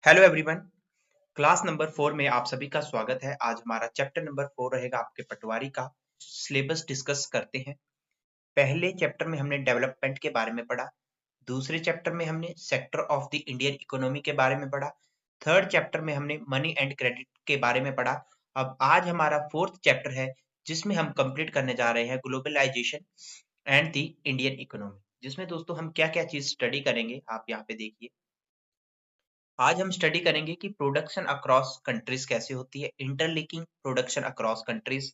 Hello everyone. Class number 4 में आप सभी का स्वागत है। आज हमारा चैप्टर नंबर 4 रहेगा आपके पटवारी का। सिलेबस डिस्कस करते हैं। पहले चैप्टर में हमने डेवलपमेंट के बारे में पढ़ा। दूसरे चैप्टर में हमने sector of the Indian economy के बारे में पढ़ा। थर्ड चैप्टर में हमने मनी एंड क्रेडिट के बारे में पढ़ा। अब आज हमारा फोर्थ चैप्टर है जिसमें हम कंप्लीट करने जा रहे हैं globalisation and the Indian economy, जिसमें दोस्तों हम क्या क्या चीज स्टडी करेंगे आप यहाँ पे देखिए। आज हम स्टडी करेंगे कि प्रोडक्शन अक्रॉस कंट्रीज कैसे होती है, interlinking production across countries,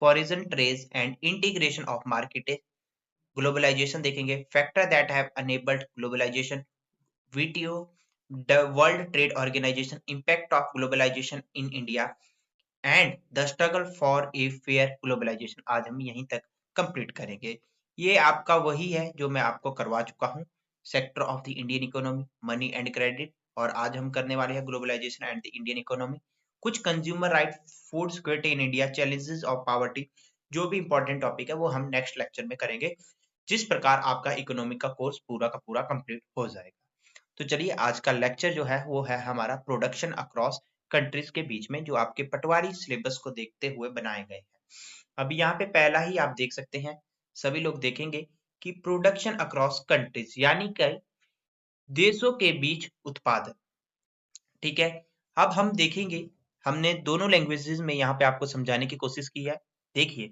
foreign trade and integration of market, globalisation देखेंगे, factor that have enabled globalisation, वीटीओ, the world trade organisation, impact of globalisation in India and the struggle for a fair globalisation. आज हम यहीं तक complete करेंगे। ये आपका वही है जो मैं आपको करवा चुका हूँ, sector of the Indian economy, money and credit, और आज हम करने वाले हैं globalisation and the Indian economy. कुछ consumer right, food security in India, challenges of poverty, जो भी इंपॉर्टेंट टॉपिक है वो हम नेक्स्ट लेक्चर में करेंगे, जिस प्रकार आपका इकोनॉमिक का कोर्स पूरा का पूरा कंप्लीट हो जाएगा। तो चलिए, आज का लेक्चर जो है वो है हमारा प्रोडक्शन अक्रॉस कंट्रीज के बीच में, जो आपके पटवारी सिलेबस को देखते हुए बनाए गए हैं। अभी यहाँ पे पहला ही आप देख सकते हैं, सभी लोग देखेंगे कि प्रोडक्शन अक्रॉस कंट्रीज यानी कि देशों के बीच उत्पादन। ठीक है, अब हम देखेंगे, हमने दोनों लैंग्वेजेस में यहाँ पे आपको समझाने की कोशिश की है। देखिए,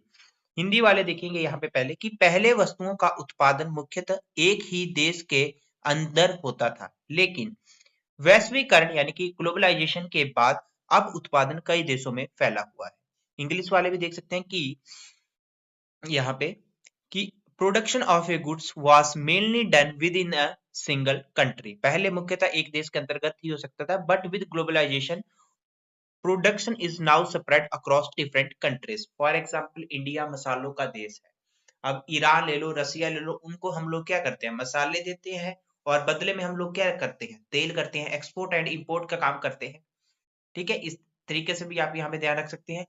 हिंदी वाले देखेंगे यहाँ पे पहले कि पहले वस्तुओं का उत्पादन मुख्यतः एक ही देश के अंदर होता था, लेकिन वैश्वीकरण यानी कि ग्लोबलाइजेशन के बाद अब उत्पादन कई देशों में फैला हुआ है। इंग्लिश वाले भी देख सकते हैं कि यहाँ पे कि production of A goods was mainly done with in a single country. पहले मुख्यतः एक देश के अंतर्गत ही हो सकता था, but with globalization production is now spread across different countries. For example, India मसालों का देश है। अब ईरान ले लो, रसिया ले लो, उनको हम लोग क्या करते हैं, मसाले देते हैं और बदले में हम लोग क्या करते हैं, तेल करते हैं, एक्सपोर्ट एंड इंपोर्ट का काम करते हैं। ठीक है, इस तरीके से भी आप यहाँ पे ध्यान रख सकते हैं।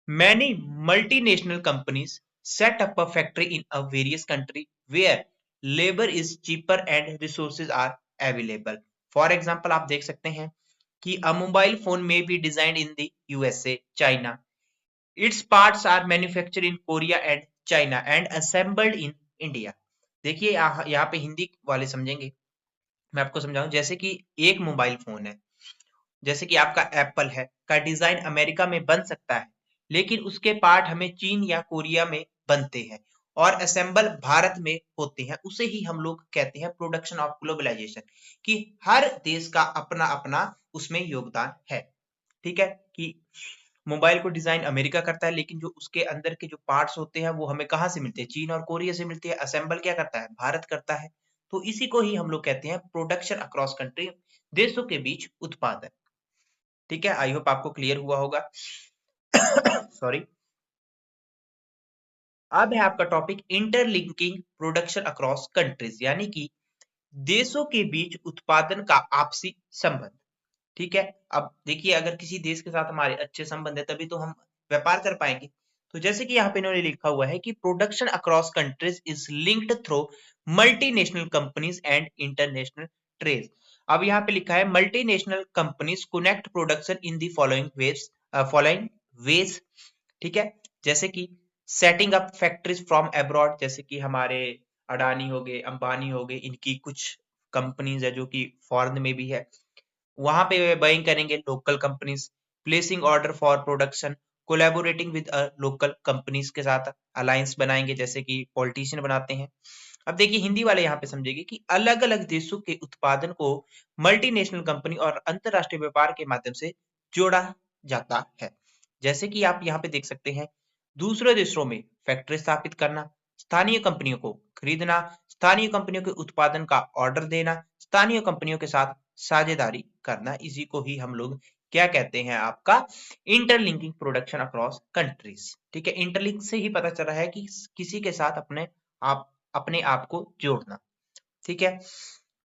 Many multinational companies set up a factory in a various country where labor is cheaper and resources are available. For example, आप देख सकते हैं कि a mobile phone may be designed in the USA, China. Its parts are manufactured in Korea and China and assembled in India. देखिए, यहाँ पे हिंदी वाले समझेंगे, मैं आपको समझाऊं। जैसे कि एक मोबाइल फोन है, जैसे कि आपका एप्पल है, का डिजाइन अमेरिका में बन सकता है, लेकिन उसके पार्ट हमें चीन या कोरिया में बनते हैं और असेंबल भारत में होते हैं। उसे ही हम लोग कहते हैं प्रोडक्शन ऑफ ग्लोबलाइजेशन, कि हर देश का अपना अपना उसमें योगदान है। ठीक है, कि मोबाइल को डिजाइन अमेरिका करता है, लेकिन जो उसके अंदर के जो पार्ट्स होते हैं वो हमें कहाँ से मिलते हैं, चीन और कोरिया से मिलते हैं। असेंबल क्या करता है, भारत करता है। तो इसी को ही हम लोग कहते हैं प्रोडक्शन अक्रॉस कंट्री, देशों के बीच उत्पादन। ठीक है, आई होप आपको क्लियर हुआ होगा। सॉरी। अब है आपका topic interlinking production across countries, यानी कि देशों के बीच उत्पादन का आपसी संबंध। ठीक है, अब देखिए, अगर किसी देश के साथ हमारे अच्छे संबंध है तभी तो हम व्यापार कर पाएंगे। तो जैसे कि यहाँ पे इन्होंने लिखा हुआ है कि production across countries is linked through multinational companies and international trade. अब यहाँ पे लिखा है multinational companies connect production in the following veg. ठीक है, जैसे कि setting up factories from abroad, जैसे कि हमारे अडानी हो गए, अंबानी हो गए, इनकी कुछ कंपनीज है जो कि फॉरेन में भी है, वहां पे वे बाइंग करेंगे local companies. Placing order for production, collaborating with local companies के साथ अलायंस बनाएंगे, जैसे कि पॉलिटिशियन बनाते हैं। अब देखिए, हिंदी वाले यहाँ पे समझेंगे कि अलग अलग देशों के उत्पादन को मल्टीनेशनल कंपनी और अंतरराष्ट्रीय व्यापार के माध्यम से जोड़ा जाता है। जैसे कि आप यहाँ पे देख सकते हैं, दूसरे देशों में फैक्ट्री स्थापित करना, स्थानीय कंपनियों को खरीदना, स्थानीय कंपनियों के उत्पादन का ऑर्डर देना, स्थानीय कंपनियों के साथ साझेदारी करना, इसी को ही हम लोग क्या कहते हैं, आपका इंटरलिंकिंग प्रोडक्शन अक्रॉस कंट्रीज। ठीक है, इंटरलिंक से ही पता चल रहा है कि किसी के साथ अपने आप को जोड़ना। ठीक है,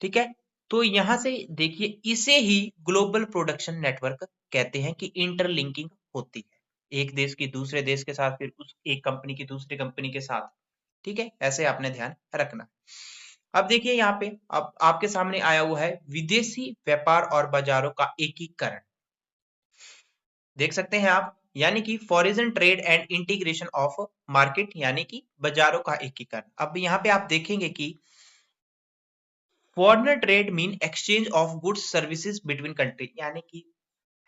ठीक है। तो यहां से देखिए, इसे ही ग्लोबल प्रोडक्शन नेटवर्क कहते हैं कि इंटरलिंकिंग होती है एक देश की दूसरे देश के साथ, फिर उस एक कंपनी की दूसरी कंपनी के साथ। ठीक है, ऐसे आपने ध्यान रखना। अब देखिए यहाँ पे अब आपके सामने आया हुआ है विदेशी व्यापार और बाजारों का एकीकरण। देख सकते हैं आप, यानी कि foreign trade and integration of market, यानी कि बाजारों का एकीकरण। अब यहाँ पे आप देखेंगे कि foreign trade mean exchange of goods services between country, यानी कि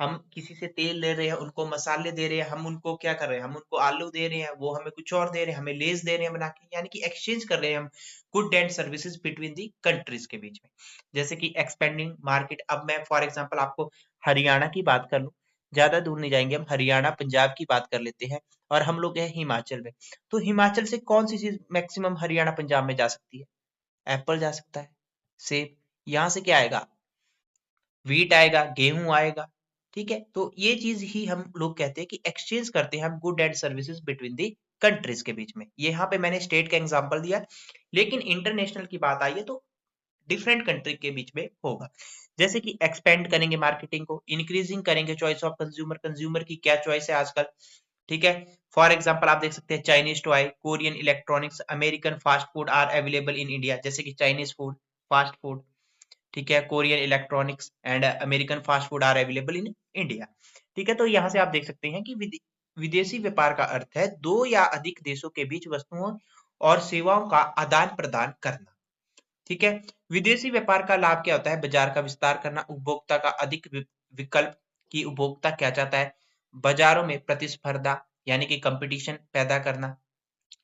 हम किसी से तेल ले रहे हैं, उनको मसाले दे रहे हैं, हम उनको क्या कर रहे हैं, हम उनको आलू दे रहे हैं, वो हमें कुछ और दे रहे हैं, हमें लेस दे रहे हैं बना के, यानी कि एक्सचेंज कर रहे हैं हम good and services between the countries के बीच में। जैसे कि एक्सपेंडिंग मार्केट। अब मैं फॉर एग्जांपल आपको हरियाणा की बात कर लूं, ज्यादा दूर नहीं जाएंगे हम, हरियाणा पंजाब की बात कर लेते हैं, और हम लोग हैं हिमाचल में। तो हिमाचल से कौन सी चीज मैक्सिमम हरियाणा पंजाब में जा सकती है? एप्पल जा सकता है, सेब। यहाँ से क्या आएगा? व्हीट आएगा, गेहूं आएगा। ठीक है, तो ये चीज ही हम लोग कहते हैं कि एक्सचेंज करते हैं हम good and services between the countries के बीच में। यहाँ पे मैंने स्टेट का एग्जांपल दिया, लेकिन इंटरनेशनल की बात आई है तो डिफरेंट कंट्री के बीच में होगा। जैसे कि एक्सपेंड करेंगे मार्केटिंग को, इंक्रीजिंग करेंगे चॉइस ऑफ कंज्यूमर, कंज्यूमर की क्या चॉइस है आजकल। ठीक है, फॉर एग्जांपल आप देख सकते हैं Chinese toy, Korean electronics, American fast food are available in India. जैसे कि चाइनीज फूड, फास्ट फूड, ठीक है, Korean electronics and American fast food are available in India. ठीक है, तो यहाँ से आप देख सकते हैं कि विदेशी व्यापार का अर्थ है दो या अधिक देशों के बीच वस्तुओं और सेवाओं का आदान प्रदान करना। ठीक है, विदेशी व्यापार का लाभ क्या होता है? बाजार का विस्तार करना, उपभोक्ता का अधिक विकल्प, की उपभोक्ता क्या चाहता है, बाजारों में प्रतिस्पर्धा यानी कि कंपटीशन पैदा करना।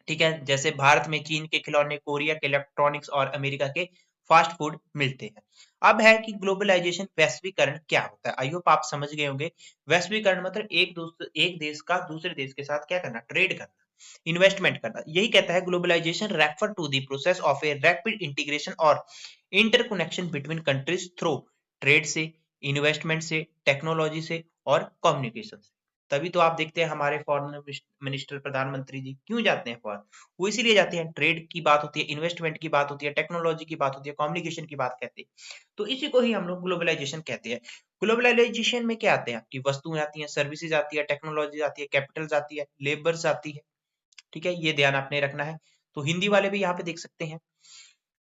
ठीक है, जैसे भारत में चीन के खिलौने, कोरिया के इलेक्ट्रॉनिक्स और अमेरिका के फास्ट फूड मिलते हैं। अब है कि ग्लोबलाइजेशन, वैश्वीकरण क्या होता है? आई होप आप समझ गए होंगे। वैश्वीकरण मतलब एक देश का दूसरे देश के साथ क्या करना? ट्रेड करना, इन्वेस्टमेंट करना। यही कहता है globalisation refer to the process of a rapid integration और interconnection between countries through trade से, इन्वेस्टमेंट से, टेक्नोलॉजी से और कम्युनिकेशन से। तभी तो आप देखते हैं हमारे फॉरेन मिनिस्टर, प्रधानमंत्री जी क्यों जाते हैं फॉरेन? वो इसीलिए जाते हैं, ट्रेड की बात होती है, इन्वेस्टमेंट की बात होती है, टेक्नोलॉजी की बात होती है, कम्युनिकेशन की बात कहते हैं। तो इसी को ही हम लोग ग्लोबलाइजेशन कहते हैं। ग्लोबलाइजेशन में क्या आते हैं? आपकी वस्तुएं आती हैं, सर्विसेज आती है, टेक्नोलॉजी आती है, कैपिटल्स आती है, लेबर्स आती है। ठीक है, ये ध्यान आपने रखना है। तो हिंदी वाले भी यहाँ पे देख सकते हैं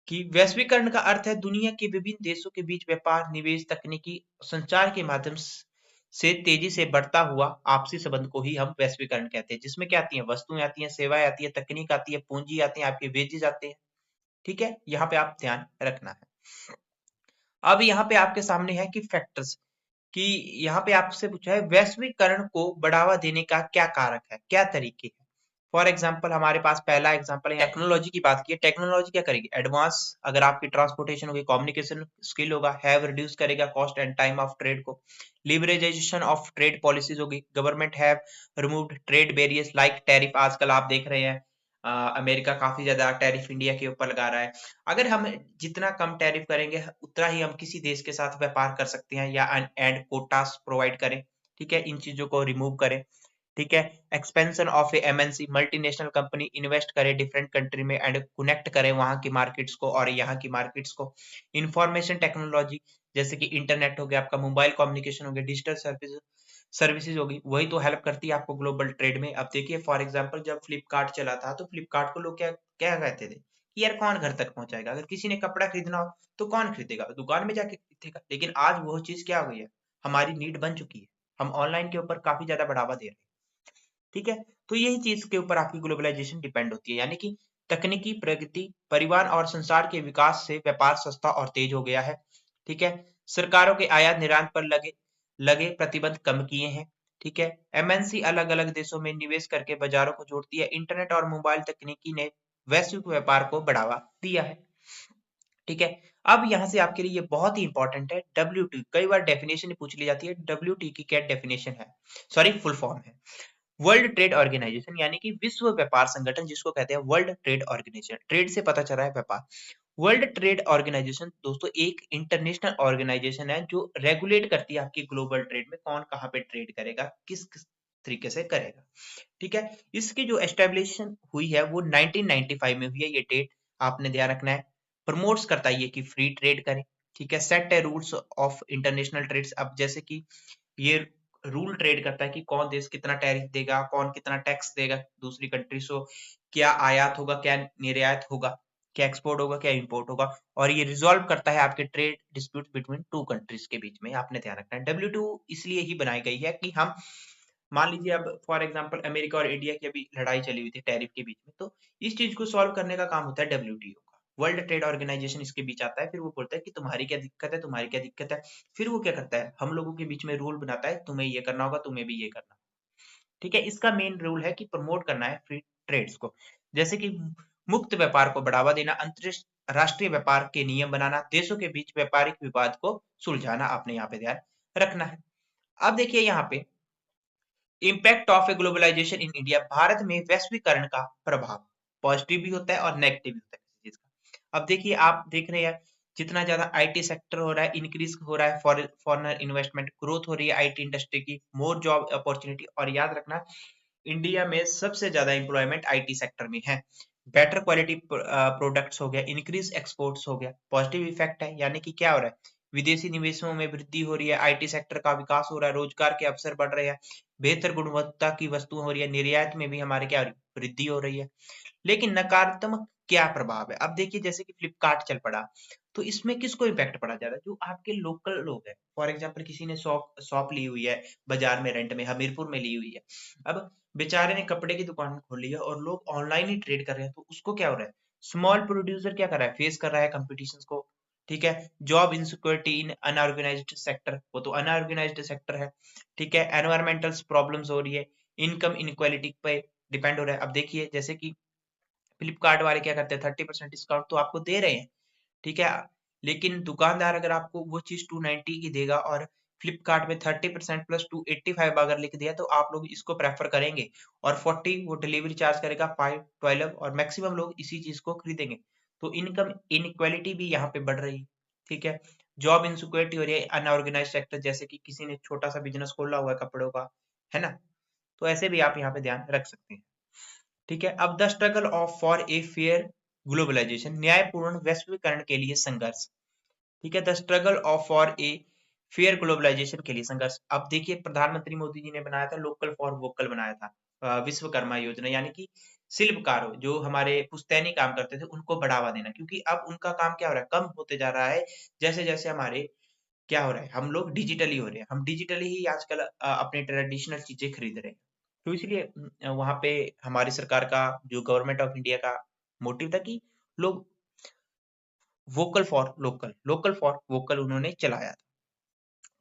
कि वैश्वीकरण का अर्थ है दुनिया के विभिन्न देशों के बीच व्यापार, निवेश, तकनीकी संचार के माध्यम से तेजी से बढ़ता हुआ आपसी संबंध को ही हम वैश्वीकरण कहते हैं, जिसमें क्या आती है? वस्तुएं आती हैं, सेवाएं आती है, तकनीक आती है, पूंजी आती है, आपके वेजेस आते हैं। ठीक है, यहाँ पे आप ध्यान रखना है। अब यहाँ पे आपके सामने है कि फैक्टर्स, कि यहाँ पे आपसे पूछा है वैश्वीकरण को बढ़ावा देने का क्या कारक है, क्या तरीके हैं। फॉर एग्जाम्पल हमारे पास पहला एग्जाम्पल है, टेक्नोलॉजी की बात की है। टेक्नोलॉजी क्या करेगी? एडवांस, अगर आपकी ट्रांसपोर्टेशन होगी, कम्युनिकेशन स्किल होगा, हैव रिड्यूस करेगा cost and time of trade को। लिबरलाइजेशन ऑफ ट्रेड पॉलिसीज होगी, government have removed trade barriers like tariff. आजकल आप देख रहे हैं अमेरिका काफी ज्यादा टैरिफ इंडिया के ऊपर लगा रहा है। अगर हम जितना कम टैरिफ करेंगे उतना ही हम किसी देश के साथ व्यापार कर सकते हैं, या एंड कोटास प्रोवाइड करें। ठीक है, इन चीजों को रिमूव करें। ठीक है, expansion of A MNC, multinational company invest करे डिफरेंट कंट्री में एंड कनेक्ट करे वहां की मार्केट्स को और यहाँ की मार्केट्स को। इंफॉर्मेशन टेक्नोलॉजी, जैसे कि इंटरनेट हो गया, आपका मोबाइल कम्युनिकेशन हो गया, डिजिटल सर्विसेज होगी, वही तो हेल्प करती है आपको ग्लोबल ट्रेड में। अब देखिए फॉर एग्जांपल जब फ्लिपकार्ट चला था तो फ्लिपकार्ट को लोग क्या क्या कहते थे कि यार कौन घर तक पहुंचाएगा, अगर किसी ने कपड़ा खरीदना हो तो कौन खरीदेगा, दुकान में जाके खरीदेगा। लेकिन आज वो चीज क्या हो गई है, हमारी नीड बन चुकी है, हम ऑनलाइन के ऊपर काफी ज्यादा बढ़ावा दे रहे हैं। ठीक है, तो यही चीज के ऊपर आपकी ग्लोबलाइजेशन डिपेंड होती है, यानी कि तकनीकी प्रगति, परिवहन और संसार के विकास से व्यापार सस्ता और तेज हो गया है। ठीक है, सरकारों के आयात निर्यात पर लगे लगे प्रतिबंध कम किए हैं। ठीक है, एमएनसी अलग अलग देशों में निवेश करके बाजारों को जोड़ती है। इंटरनेट और मोबाइल तकनीकी ने वैश्विक व्यापार को बढ़ावा दिया है। ठीक है, अब यहाँ से आपके लिए ये बहुत ही इंपॉर्टेंट है, WTO। कई बार डेफिनेशन पूछ ली जाती है, WTO की क्या डेफिनेशन है, सॉरी फुल फॉर्म है, वर्ल्ड ट्रेड ऑर्गेनाइजेशन, यानी कि विश्व व्यापार संगठन, जिसको कहते हैं वर्ल्ड ट्रेड ऑर्गेनाइजेशन। ट्रेड से पता चल रहा है व्यापार। वर्ल्ड ट्रेड ऑर्गेनाइजेशन दोस्तों एक इंटरनेशनल ऑर्गेनाइजेशन है जो रेगुलेट करती है आपकी ग्लोबल ट्रेड में, कौन कहाँ पे ट्रेड करेगा, किस किस तरीके से करेगा। ठीक है, इसकी जो एस्टेब्लिशन हुई है वो 1995 में हुई है, ये डेट आपने ध्यान रखना है। प्रमोट्स करता है ये कि फ्री ट्रेड करें। ठीक है, सेट है रूल्स ऑफ इंटरनेशनल ट्रेड्स। अब जैसे कि ये रूल ट्रेड करता है कि कौन देश कितना टैरिफ देगा, कौन कितना टैक्स देगा दूसरी कंट्री से, क्या आयात होगा, क्या निर्यात होगा। क्या एक्सपोर्ट होगा, क्या इंपोर्ट होगा, और ये रिजॉल्व करता है आपके trade dispute between two countries के बीच में। आपने ध्यान रखना है WTO इसलिए ही बनाई गई है कि हम मान लीजिए अब फॉर एग्जांपल अमेरिका और इंडिया की अभी लड़ाई चली हुई थी टैरिफ के बीच में, तो इस चीज को सॉल्व करने का काम होता है WTO का। वर्ल्ड ट्रेड ऑर्गेनाइजेशन इसके बीच आता है, फिर वो बोलता है कि तुम्हारी क्या दिक्कत है, तुम्हारी क्या दिक्कत है, फिर वो क्या करता है, हम लोगों के बीच में रूल बनाता है, तुम्हें ये करना होगा, तुम्हें भी ये करना। ठीक है, इसका मेन रूल है कि प्रमोट करना है फ्री ट्रेड्स को, जैसे कि मुक्त व्यापार को बढ़ावा देना, अंतरराष्ट्रीय व्यापार के नियम बनाना, देशों के बीच व्यापारिक विवाद को सुलझाना। आपने यहाँ पे ध्यान रखना है। अब देखिए यहाँ पे impact of a globalization in India, Bharat में वैश्वीकरण का प्रभाव पॉजिटिव भी होता है और नेगेटिव भी होता है किसी चीज का। अब देखिए आप देख रहे हैं जितना ज्यादा IT सेक्टर हो रहा है, इंक्रीज हो रहा है, फॉरेनर इन्वेस्टमेंट ग्रोथ हो रही है IT इंडस्ट्री की, मोर जॉब अपॉर्चुनिटी, और याद रखना इंडिया में सबसे ज्यादा एम्प्लॉयमेंट IT सेक्टर में है। बेटर क्वालिटी प्रोडक्ट्स हो गया, इंक्रीज एक्सपोर्ट्स हो गया, पॉजिटिव इफेक्ट है, यानी कि क्या हो रहा है, विदेशी निवेशों में वृद्धि हो रही है, IT सेक्टर का विकास हो रहा है, रोजगार के अवसर बढ़ रहे हैं, बेहतर गुणवत्ता की वस्तुएं हो रही है, निर्यात में भी हमारे क्या वृद्धि हो रही है। लेकिन नकारात्मक क्या प्रभाव है, अब देखिए जैसे कि फ्लिपकार्ट चल पड़ा, तो इसमें किसको इम्पैक्ट पड़ा ज्यादा, जो आपके लोकल लोग हैं। फॉर एग्जांपल किसी ने शॉप शॉप ली हुई है बाजार में रेंट में, हमीरपुर में ली हुई है, अब बेचारे ने कपड़े की दुकान खोल ली है और लोग ऑनलाइन ही ट्रेड कर रहे हैं, तो उसको क्या हो रहा है, स्मॉल प्रोड्यूसर क्या कर रहा है, फेस कर रहा है कंपटीशन को। ठीक है, job insecurity in unorganised sector, वो तो अनऑर्गेनाइज्ड सेक्टर है। ठीक है, एनवायरमेंटल प्रॉब्लम्स हो रही है, इनकम इनक्वालिटी पे डिपेंड हो रहा है। अब देखिए जैसे कि फ्लिपकार्ट वाले क्या करते हैं, 30% डिस्काउंट तो आपको दे रहे हैं, ठीक है, लेकिन दुकानदार अगर आपको वो चीज 290 की देगा और फ्लिपकार्ट में 30% प्लस 285 अगर लिख दिया, तो आप लोग इसको प्रेफर करेंगे, और 40 वो डिलीवरी चार्ज करेगा, 5 12, और मैक्सिमम लोग इसी चीज को खरीदेंगे। तो इनकम इनइक्वालिटी भी यहाँ पे बढ़ रही है। ठीक है, जॉब इनसिक्योरिटी हो रही है, अनऑर्गेनाइज सेक्टर, जैसे कि किसी ने छोटा सा बिजनेस खोला हुआ है कपड़ों का, है ना, तो ऐसे भी आप यहाँ पे ध्यान रख सकते हैं। ठीक है, अब the struggle of for a fair globalization, न्यायपूर्ण वैश्वीकरण के लिए संघर्ष। ठीक है, the struggle of for a fair globalization के लिए संघर्ष। अब देखिए प्रधानमंत्री मोदी जी ने बनाया था लोकल फॉर वोकल, बनाया था विश्वकर्मा योजना, यानी कि शिल्पकार जो हमारे पुश्तैनी काम करते थे उनको बढ़ावा देना, क्योंकि अब उनका काम क्या हो रहा है, कम होते जा रहा है, जैसे जैसे हमारे क्या हो रहा है, हम लोग डिजिटली हो रहे हैं, हम डिजिटली ही आजकल अपनी ट्रेडिशनल चीजें खरीद रहे हैं। तो इसलिए वहां पे हमारी सरकार का, जो गवर्नमेंट ऑफ इंडिया का मोटिव था कि लोग vocal for local, local for vocal उन्होंने चलाया था।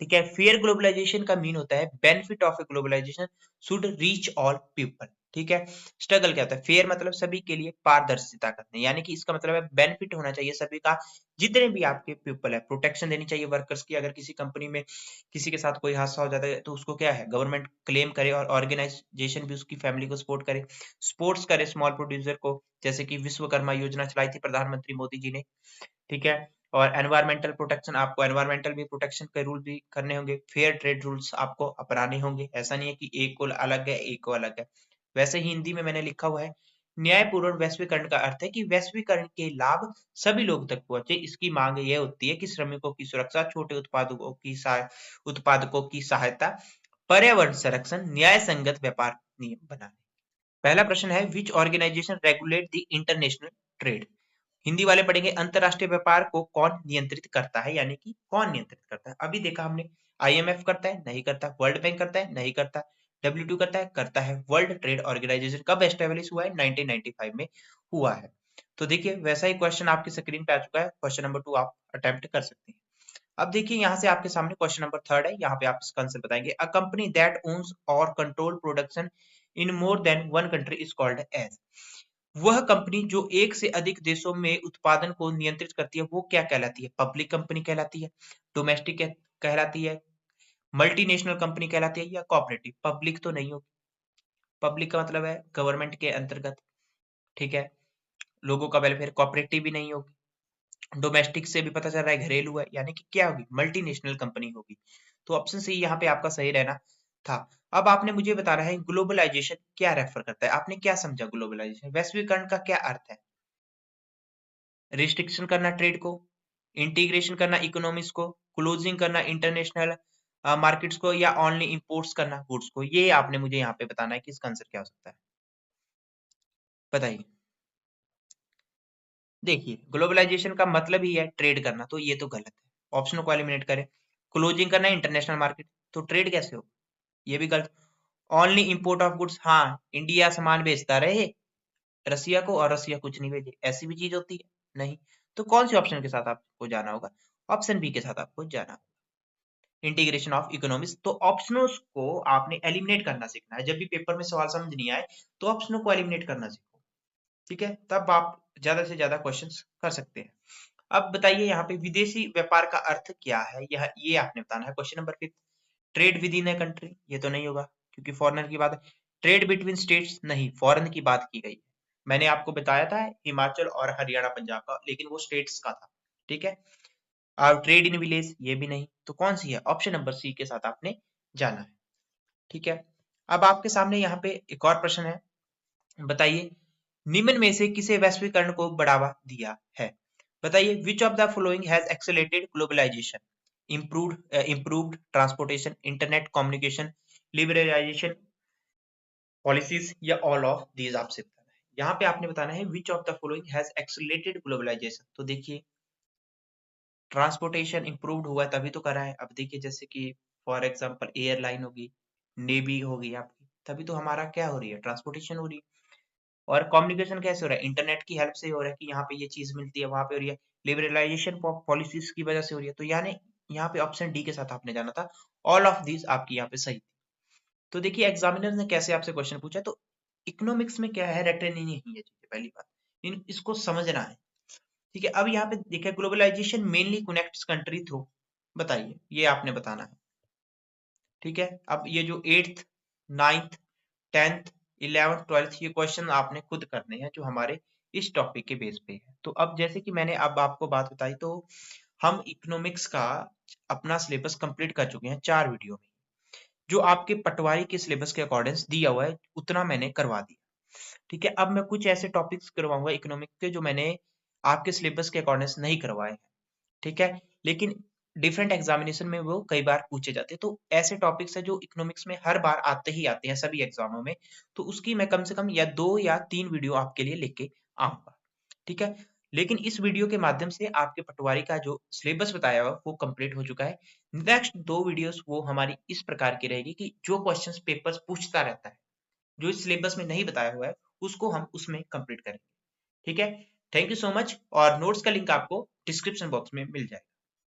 ठीक है, फेयर ग्लोबलाइजेशन का मीन होता है benefit of a globalization should reach all people. ठीक है, स्ट्रगल क्या होता है, फेयर मतलब सभी के लिए पारदर्शिता करते, यानी कि इसका मतलब है बेनिफिट होना चाहिए सभी का, जितने भी आपके पीपल है, प्रोटेक्शन देनी चाहिए वर्कर्स की। अगर किसी कंपनी में किसी के साथ कोई हादसा हो जाता है तो उसको क्या है, गवर्नमेंट क्लेम करे, और ऑर्गेनाइजेशन भी उसकी फैमिली को सपोर्ट करे, सपोर्ट्स करे स्मॉल प्रोड्यूसर को, जैसे कि विश्वकर्मा योजना चलाई थी प्रधानमंत्री मोदी जी ने। ठीक है, और एनवायरमेंटल प्रोटेक्शन, आपको एनवायरमेंटल भी प्रोटेक्शन के रूल भी करने होंगे, फेयर ट्रेड रूल्स आपको अपनाने होंगे, ऐसा नहीं है कि एक को अलग है एक को अलग है। वैसे ही हिंदी में मैंने लिखा हुआ है, न्यायपूर्ण वैश्वीकरण का अर्थ है कि वैश्वीकरण के लाभ सभी लोग तक पहुंचे, इसकी मांग यह होती है कि श्रमिकों की सुरक्षा, छोटे उत्पादकों की सहायता, पर्यावरण संरक्षण, न्याय संगत व्यापार नियम बनाने। पहला प्रश्न है, which organisation regulate the international trade, Hindi वाले पढ़ेंगे अंतरराष्ट्रीय व्यापार को कौन नियंत्रित करता है, यानी कि कौन नियंत्रित करता है। अभी देखा हमने IMF करता है, नहीं करता, वर्ल्ड बैंक करता है, नहीं करता, WTO करता है, वर्ल्ड ट्रेड ऑर्गेनाइजेशन कब एस्टेब्लिश हुआ है, 1995 में हुआ है। तो देखिए वैसा ही क्वेश्चन आपकी स्क्रीन पे आ चुका है, क्वेश्चन नंबर 2 आप अटेम्प्ट कर सकते हैं। अब देखिए यहाँ से आपके सामने क्वेश्चन नंबर 3 है, यहाँ पे आप इसका आंसर बताएंगे, a company that owns or control production in more than one country is called as, वह कंपनी जो एक से अधिक देशों में उत्पादन को नियंत्रित करती है वो क्या कहलाती है, पब्लिक कंपनी कहलाती है, डोमेस्टिक कहलाती है, मल्टीनेशनल कंपनी कहलाती है, या कोऑपरेटिव। पब्लिक तो नहीं होगी, पब्लिक का मतलब है गवर्नमेंट के अंतर्गत। ठीक है, लोगों का वेलफेयर, कोऑपरेटिव भी नहीं होगी, डोमेस्टिक से भी पता चल रहा है घरेलू है, यानी कि क्या होगी, मल्टीनेशनल कंपनी होगी। तो ऑप्शन सी यहाँ पे आपका सही रहना था। अब आपने मुझे बताना है ग्लोबलाइजेशन क्या रेफर करता है, आपने क्या समझा ग्लोबलाइजेशन, वैश्वीकरण का क्या अर्थ है, रिस्ट्रिक्शन करना ट्रेड को, इंटीग्रेशन करना इकोनॉमिक्स को, क्लोजिंग करना इंटरनेशनल मार्केट्स को, या ओनली इंपोर्ट्स करना गुड्स को। ये आपने मुझे यहाँ पे बताना है कि इसका आंसर क्या हो सकता है, बताइए। देखिए ग्लोबलाइजेशन का मतलब ही है ट्रेड करना, तो ये तो गलत है। ऑप्शनों को एलिमिनेट करें। क्लोजिंग करना है इंटरनेशनल मार्केट, तो ट्रेड कैसे हो, ये भी गलत। ओनली इंपोर्ट ऑफ गुड्स, हाँ इंडिया सामान बेचता रहे रसिया को और रसिया कुछ नहीं भेजे, ऐसी भी चीज होती है नहीं। तो कौन से ऑप्शन के साथ आपको जाना होगा, ऑप्शन बी के साथ आपको जाना होगा, इंटीग्रेशन ऑफ इकोनॉमिक्स। तो ऑप्शनों को आपने एलिमिनेट करना सीखना है। जब भी पेपर में सवाल समझ नहीं आए तो ऑप्शनों को एलिमिनेट करना सीखो, ठीक है, तब आप ज्यादा से ज्यादा क्वेश्चंस कर सकते हैं। अब बताइए यहाँ पे विदेशी व्यापार का अर्थ क्या है, यह ये आपने बताना है। Question number 5, trade with in a country, ये तो नहीं होगा क्योंकि फॉरेनर की बात है। ट्रेड बिटवीन स्टेट्स, नहीं फॉरेन की बात की गई है। मैंने आपको बताया था हिमाचल और हरियाणा पंजाब का, लेकिन वो स्टेट्स का था, ठीक है। और ट्रेड इन विलेज, ये भी नहीं। तो कौन सी है, ऑप्शन नंबर सी के साथ आपने जाना है, ठीक है। अब आपके सामने यहाँ पे एक और प्रश्न है, बताइए निम्न में से किसे वैश्वीकरण को बढ़ावा दिया है। बताइए which of the following has accelerated globalization, improved transportation, internet communication, liberalization policies, या ऑल ऑफ दीज आपसे बताना है। यहाँ पे आपने बताना है which of the following has accelerated globalization. तो देखिए ट्रांसपोर्टेशन इम्प्रूव्ड हुआ है तभी तो करा है। अब देखिए जैसे कि फॉर एग्जांपल एयरलाइन होगी, नेवी होगी आपकी, तभी तो हमारा क्या हो रही है, ट्रांसपोर्टेशन हो रही है। और कम्युनिकेशन कैसे हो रहा है, इंटरनेट की हेल्प से हो रहा है कि यहाँ पे ये चीज मिलती है वहां पे हो रही है। लिबरलाइजेशन पॉलिसीज की वजह से हो रही है। तो यानी यहाँ पे ऑप्शन डी के साथ आपने जाना था, ऑल ऑफ दीज आपकी यहाँ पे सही थी। तो देखिए एग्जामिनर ने कैसे आपसे क्वेश्चन पूछा, तो इकोनॉमिक्स में क्या है, रटने नहीं है चीजें, पहली बात इसको समझना है, ठीक है। अब यहाँ पे देखिए globalization mainly connects country through, बताइए ये आपने बताना है, ठीक है। अब ये जो 8th 9th 10th 11th 12th ये क्वेश्चन आपने खुद करने हैं जो हमारे इस टॉपिक के बेस पे है। तो अब जैसे कि मैंने अब आपको बात बताई, तो हम इकोनॉमिक्स का अपना सिलेबस कंप्लीट कर चुके हैं 4 वीडियो में। जो आपके पटवारी के सिलेबस के अकॉर्डिंग दिया हुआ है उतना मैंने करवा दिया, ठीक है। अब मैं कुछ ऐसे टॉपिक्स करवाऊंगा इकोनॉमिक्स के जो मैंने आपके सिलेबस के अकॉर्डिंग नहीं करवाए हैं, ठीक है। लेकिन डिफरेंट एग्जामिनेशन में वो कई बार पूछे जाते हैं। तो ऐसे टॉपिक्स है जो इकोनॉमिक्स में हर बार आते ही आते हैं सभी एग्जामों में। तो उसकी मैं कम से कम या 2 या 3 वीडियो आपके लिए लेके आऊंगा, ठीक है। लेकिन इस वीडियो के माध्यम से आपके पटवारी का जो सिलेबस बताया हुआ वो कंप्लीट हो चुका है। नेक्स्ट 2 वीडियोस वो हमारी इस प्रकार की रहेगी कि जो क्वेश्चंस पेपर्स पूछता रहता है, जो इस सिलेबस में नहीं बताया हुआ है उसको हम उसमें कंप्लीट करेंगे, ठीक है। थैंक यू सो मच, और नोट्स का लिंक आपको डिस्क्रिप्शन बॉक्स में मिल जाएगा।